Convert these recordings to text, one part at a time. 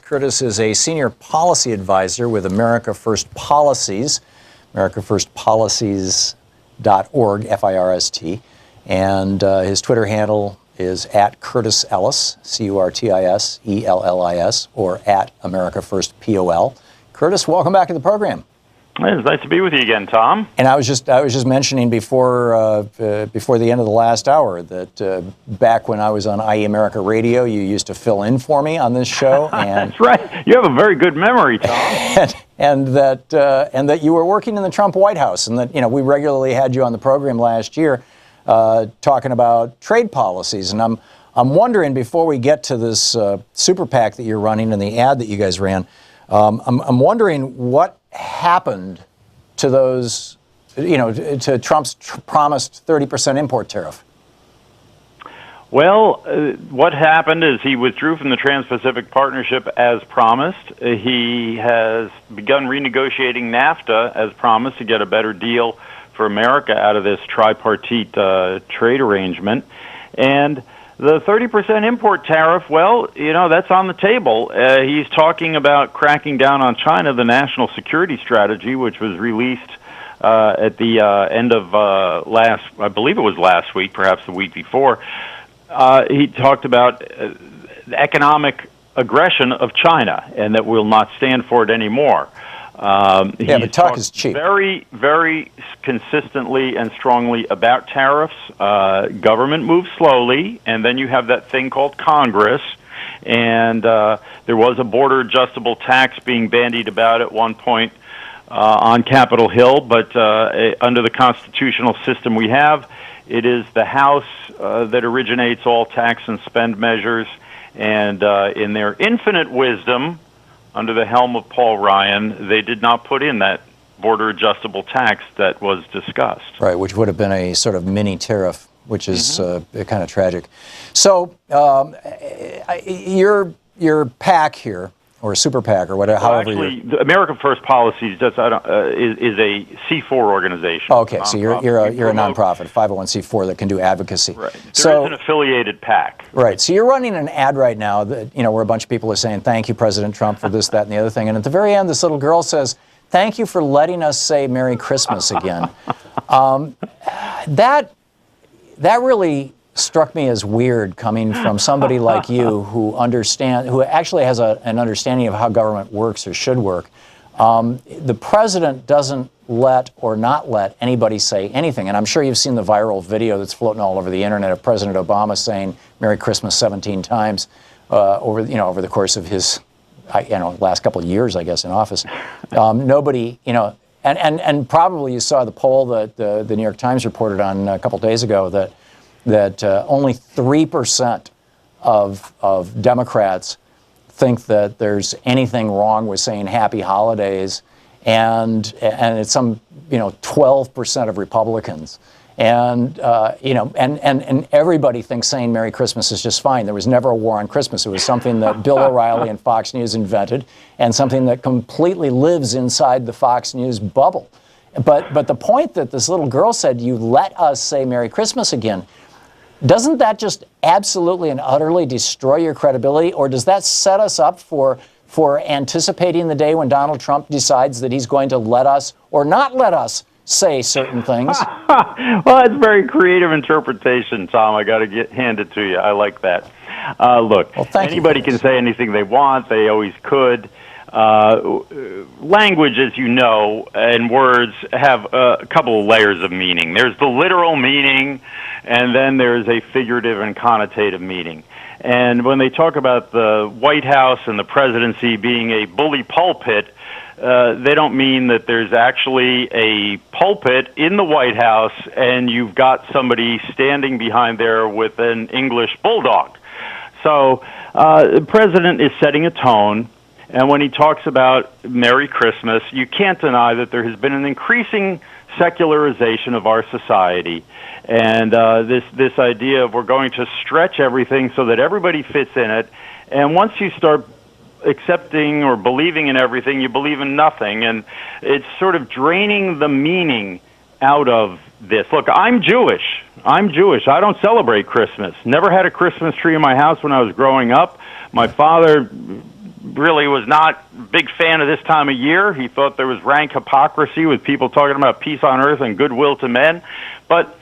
Curtis is a senior policy advisor with America First Policies, americafirstpolicies.org, F-I-R-S-T. And his Twitter handle is at Curtis Ellis, C-U-R-T-I-S-E-L-L-I-S, or at America First POL. Curtis, welcome back to the program. It's nice to be with you again, Tom. And I was just mentioning before the end of the last hour that back when I was on IE America Radio, you used to fill in for me on this show. And that's right. You have a very good memory, Tom. and that you were working in the Trump White House, and that we regularly had you on the program last year talking about trade policies. And I'm wondering, before we get to this super PAC that you're running and the ad that you guys ran, I'm wondering what happened to those, to Trump's promised 30% import tariff. Well, what happened is he withdrew from the Trans-Pacific Partnership as promised. He has begun renegotiating NAFTA as promised to get a better deal for America out of this tripartite trade arrangement. And the 30% import tariff, well, that's on the table. He's talking about cracking down on China, the national security strategy, which was released at the end of I believe it was last week, perhaps the week before. He talked about the economic aggression of China and that we'll not stand for it anymore. But talk is cheap. Very, very consistently and strongly about tariffs. Government moves slowly, and then you have that thing called Congress. And there was a border adjustable tax being bandied about at one point on Capitol Hill, but under the constitutional system we have, it is the House that originates all tax and spend measures. And in their infinite wisdom, under the helm of Paul Ryan, they did not put in that border adjustable tax that was discussed. Right, which would have been a sort of mini tariff, which is kind of tragic. So your PAC here, or super PAC, or whatever. Well, actually, the America First Policies is a C4 organization. Okay, so you're a nonprofit, 501c4 that can do advocacy. Right. There is an affiliated PAC. Right. So you're running an ad right now that where a bunch of people are saying thank you, President Trump, for this, that, and the other thing. And at the very end, this little girl says, "Thank you for letting us say Merry Christmas again." That really struck me as weird, coming from somebody like you who actually has an understanding of how government works or should work. The president doesn't let or not let anybody say anything, and I'm sure you've seen the viral video that's floating all over the internet of President Obama saying Merry Christmas 17 times over the course of his last couple of years, I guess, in office. Nobody, and probably you saw the poll that the New York Times reported on a couple of days ago that only 3% of Democrats think that there's anything wrong with saying Happy Holidays, and it's some 12% of Republicans, and everybody thinks saying Merry Christmas is just fine. There was never a war on Christmas. It was something that Bill O'Reilly and Fox News invented, and something that completely lives inside the Fox News bubble. But the point that this little girl said, "You let us say Merry Christmas again," doesn't that just absolutely and utterly destroy your credibility, or does that set us up for anticipating the day when Donald Trump decides that he's going to let us or not let us say certain things? Well, it's very creative interpretation, Tom. I got to hand it to you. I like that. Look, anybody can say anything they want. They always could. Language, as you know, and words have a couple of layers of meaning. There's the literal meaning, and then there's a figurative and connotative meaning. And when they talk about the White House and the presidency being a bully pulpit, they don't mean that there's actually a pulpit in the White House and you've got somebody standing behind there with an English bulldog. So the president is setting a tone. And when he talks about Merry Christmas, you can't deny that there has been an increasing secularization of our society. And this idea of we're going to stretch everything so that everybody fits in it. And once you start accepting or believing in everything, you believe in nothing. And it's sort of draining the meaning out of this. Look, I'm Jewish. I don't celebrate Christmas. Never had a Christmas tree in my house when I was growing up. My father really was not a big fan of this time of year. He thought there was rank hypocrisy with people talking about peace on earth and goodwill to men. But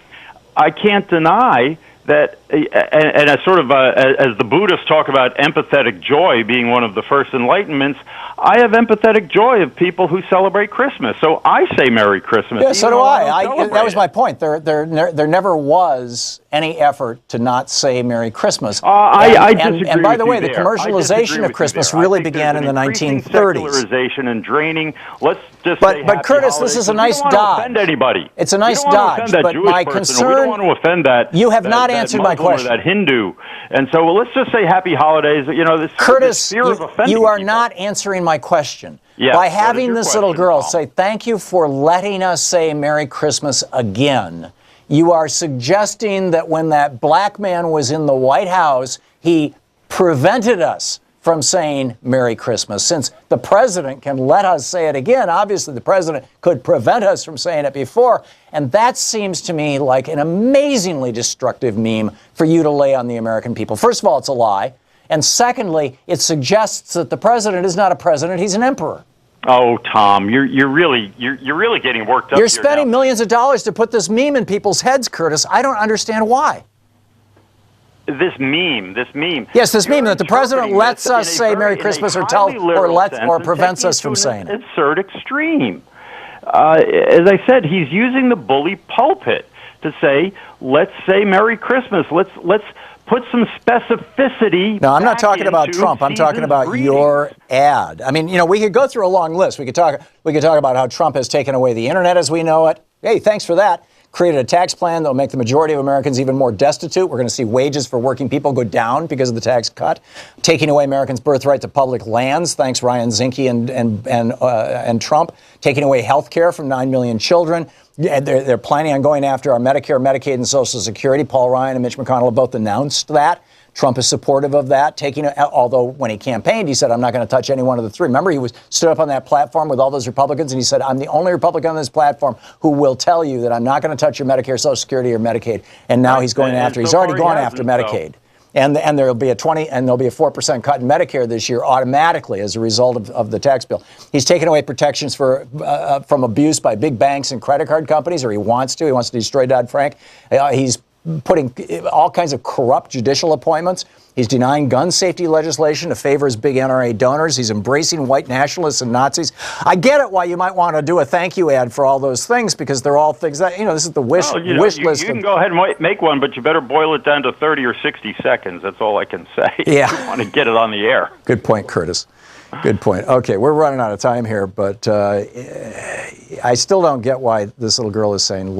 I can't deny that, and as sort of as the Buddhists talk about empathetic joy being one of the first enlightenments, I have empathetic joy of people who celebrate Christmas. So I say Merry Christmas. Yeah, so do I. That was my point. There never was any effort to not say Merry Christmas. I disagree and by the way, the there. commercialization of Christmas really began in the 1930s. Secularization and draining. Let's just but say Curtis, holidays. this is a We nice don't want dodge. to offend anybody. It's a nice we don't dodge. Want to offend that but Jewish my person, concern. we don't want to offend that. You have not answered my question. Or that Hindu. And so, well, let's just say Happy Holidays. You know, this Curtis, fear of offending you are people. not answering my question. Yeah, by having this little girl Tom? say, thank you for letting us say Merry Christmas again, you are suggesting that when that black man was in the White House, he prevented us from saying Merry Christmas. Since the president can let us say it again, obviously the president could prevent us from saying it before. And that seems to me like an amazingly destructive meme for you to lay on the American people. First of all, it's a lie. And secondly, it suggests that the president is not a president, he's an emperor. Oh, Tom, you're really getting worked up. You're spending millions of dollars to put this meme in people's heads, Curtis. I don't understand why. This meme. Yes, this meme that the president lets us say Merry Christmas or prevents us from saying it. Absurd extreme. As I said, he's using the bully pulpit to say, let's say Merry Christmas. Let's put some specificity. No, I'm not talking about Trump. I'm talking about your ad. I mean, you know, we could go through a long list. We could talk about how Trump has taken away the internet as we know it. Hey, thanks for that. Created a tax plan that will make the majority of Americans even more destitute. We're going to see wages for working people go down because of the tax cut. Taking away Americans' birthright to public lands, thanks Ryan Zinke and Trump. Taking away health care from 9 million children. They're planning on going after our Medicare, Medicaid, and Social Security. Paul Ryan and Mitch McConnell have both announced that. Trump is supportive of that, although when he campaigned, he said, I'm not going to touch any one of the three. Remember, he stood up on that platform with all those Republicans, and he said, I'm the only Republican on this platform who will tell you that I'm not going to touch your Medicare, Social Security, or Medicaid. And now he's going after. He's already gone after Medicaid. And there'll be a 4% cut in Medicare this year automatically as a result of the tax bill. He's taken away protections from abuse by big banks and credit card companies, or he wants to. He wants to destroy Dodd-Frank. He's putting all kinds of corrupt judicial appointments. He's denying gun safety legislation to favor his big NRA donors. He's embracing white nationalists and Nazis. I get it why you might want to do a thank you ad for all those things, because they're all things that, this is the wish list. You can go ahead and make one, but you better boil it down to 30 or 60 seconds. That's all I can say. Yeah. You want to get it on the air. Good point, Curtis. Good point. Okay, we're running out of time here, but I still don't get why this little girl is saying,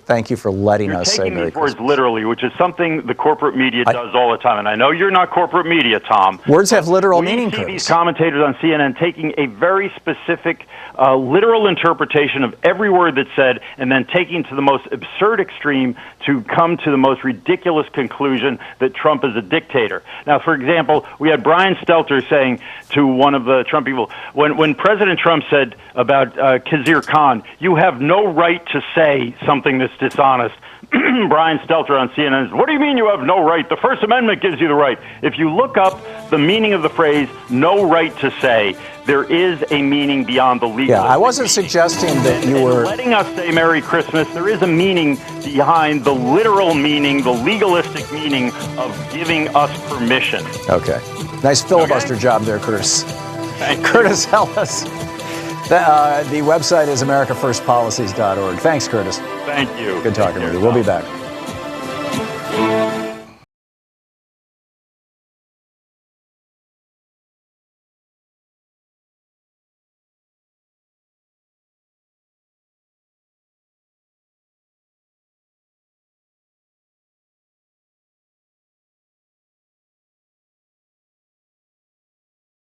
thank you for letting us say Merry Christmas. You're taking these words literally, which is something the corporate media does all the time. And I know you're not corporate media, Tom. Words have literal meaning, We see Curtis. these commentators on CNN taking a very specific literal interpretation of every word that's said and then taking to the most absurd extreme to come to the most ridiculous conclusion that Trump is a dictator. Now, for example, we had Brian Stelter saying to one of the Trump people, when President Trump said about Khizr Khan, you have no right to say something that's dishonest. Brian Stelter on CNN says, what do you mean you have no right? The First Amendment gives you the right. If you look up the meaning of the phrase, no right to say, there is a meaning beyond the legal. Yeah, I wasn't suggesting that you were letting us say Merry Christmas. There is a meaning behind the literal meaning, the legalistic meaning of giving us permission. Okay. Nice filibuster job there, Curtis. Thank Curtis Ellis. The website is americafirstpolicies.org. Thanks, Curtis. Thank you. Good talking with you. We'll be back.